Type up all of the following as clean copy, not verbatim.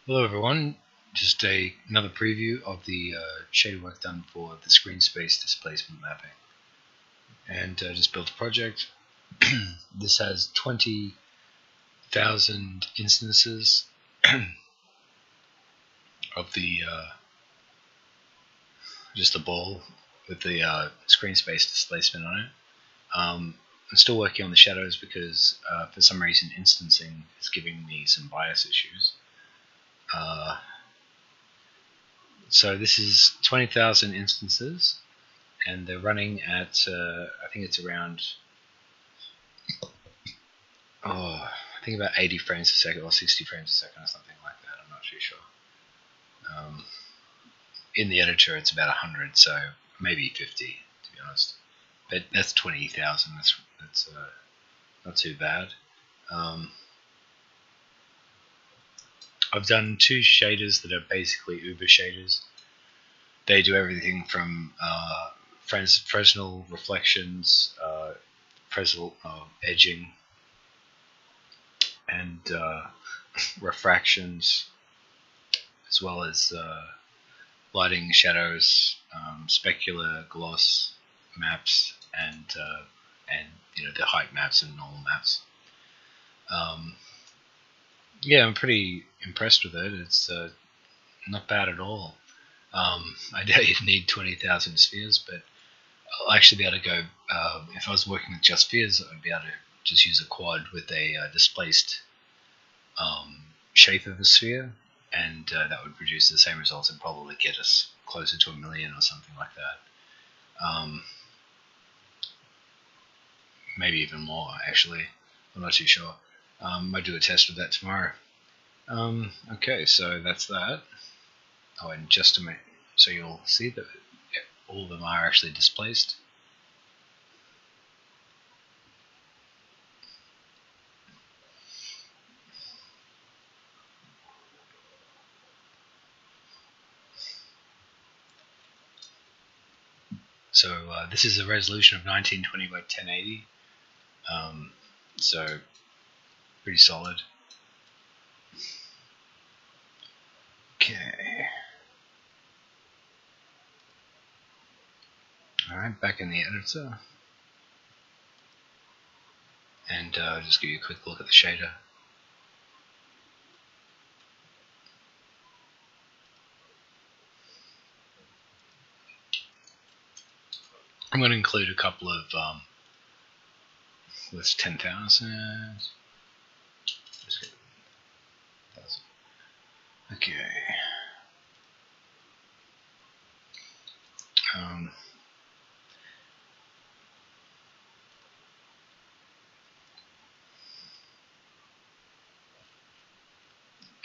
Hello everyone, just another preview of the shader work done for the screen space displacement mapping. And just built a project. This has 20,000 instances of the just a ball with the screen space displacement on it. I'm still working on the shadows because for some reason instancing is giving me some bias issues. So this is 20,000 instances, and they're running at I think it's around I think about 80 frames a second or 60 frames a second or something like that. I'm not too sure. In the editor it's about 100, so maybe 50 to be honest. But that's 20,000. That's not too bad. I've done two shaders that are basically Uber shaders. They do everything from Fresnel reflections, Fresnel edging, and refractions, as well as lighting, shadows, specular, gloss maps, and the height maps and normal maps. Yeah, I'm pretty impressed with it. It's not bad at all. I don't need 20,000 spheres, but I'll actually be able to go. If I was working with just spheres, I'd be able to just use a quad with a displaced shape of a sphere, and that would produce the same results and probably get us closer to 1 million or something like that. Maybe even more, actually. I'm not too sure. Might do a test of that tomorrow. Okay, so that's that. Oh, and just to make so you'll see that all of them are actually displaced. So this is a resolution of 1920 by 1080. So pretty solid. Okay. Alright, back in the editor. And just give you a quick look at the shader. I'm going to include a couple of with 10,000. Okay.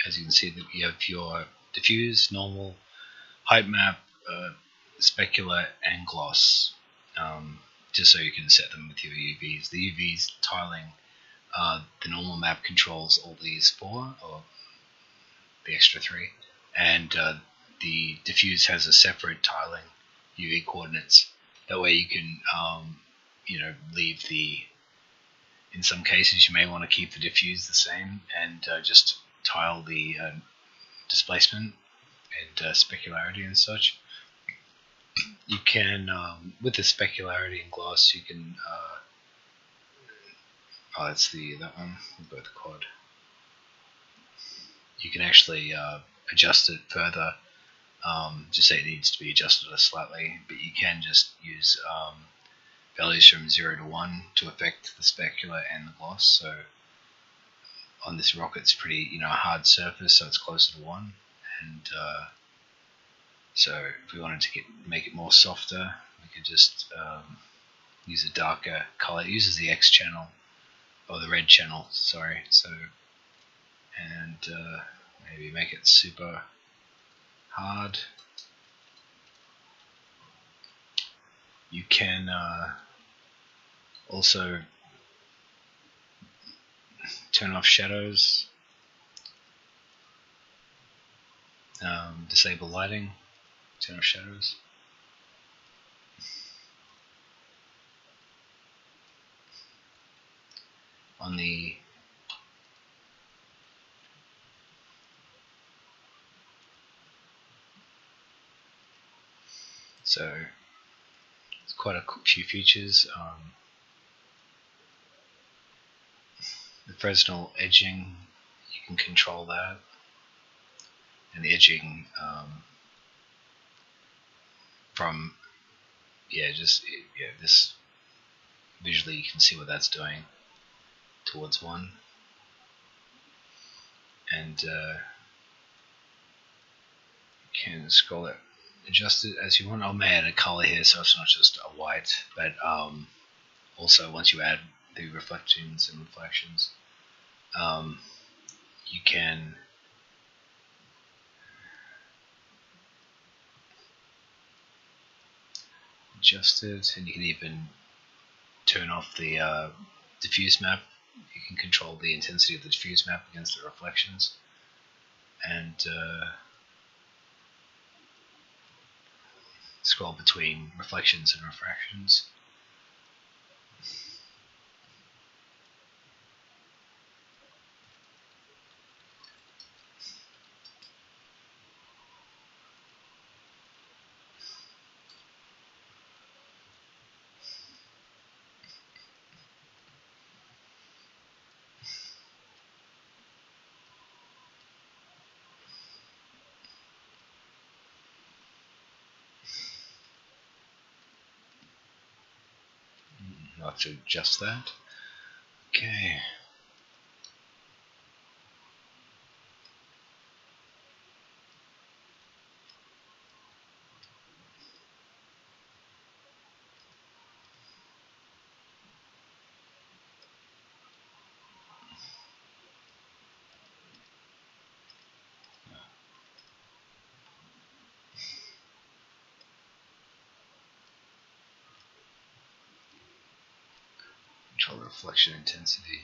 As you can see, that you have your diffuse, normal, height map, specular, and gloss. Just so you can set them with your UVs. The UVs tiling, the normal map controls all these four, or the extra three, and the diffuse has a separate tiling UV coordinates. That way you can, leave the. In some cases, you may want to keep the diffuse the same and just tile the displacement and specularity and such. You can, with the specularity and gloss, you can. That's that one. We'll go with the quad. You can actually adjust it further. Just say it needs to be adjusted slightly, but you can just use values from 0 to 1 to affect the specular and the gloss. So on this rock, it's pretty, a hard surface, so it's closer to 1. And so if we wanted to make it more softer, we could just use a darker color. It uses the X channel, or the red channel, sorry. So, and maybe make it super hard. You can also turn off shadows, disable lighting, turn off shadows. On the So it's quite a few features. The Fresnel edging, you can control that, and the edging from this visually you can see what that's doing towards one, and you can scroll it, adjust it as you want. I may add a color here so it's not just a white, but also once you add the reflections and reflections, you can adjust it, and you can even turn off the diffuse map. You can control the intensity of the diffuse map against the reflections, and scroll between reflections and refractions. I'll have to adjust that. Okay. Control reflection intensity.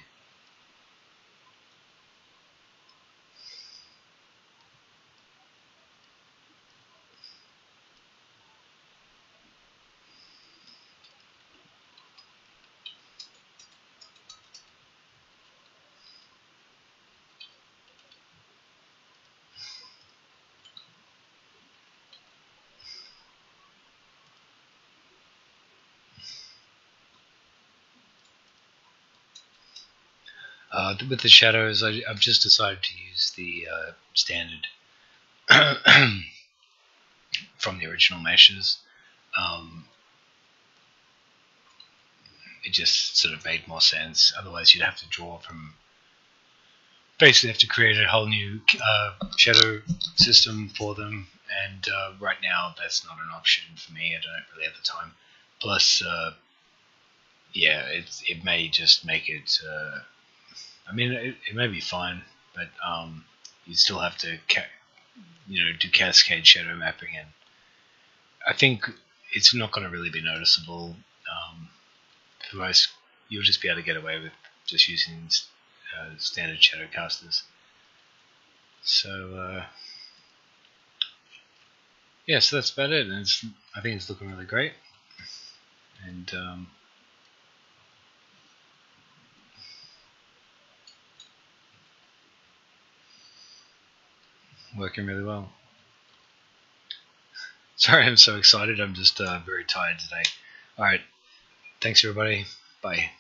With the shadows, I've just decided to use the standard from the original meshes. It just sort of made more sense. Otherwise, you'd have to draw from. Basically, have to create a whole new shadow system for them, and right now that's not an option for me. I don't really have the time. Plus, yeah, it may just make it. I mean, it may be fine, but you still have to, do cascade shadow mapping, and I think it's not going to really be noticeable. For most, you'll just be able to get away with just using standard shadow casters. So yeah, so that's about it. And I think it's looking really great, and working really well. Sorry, I'm so excited. I'm just very tired today. All right, thanks everybody. Bye.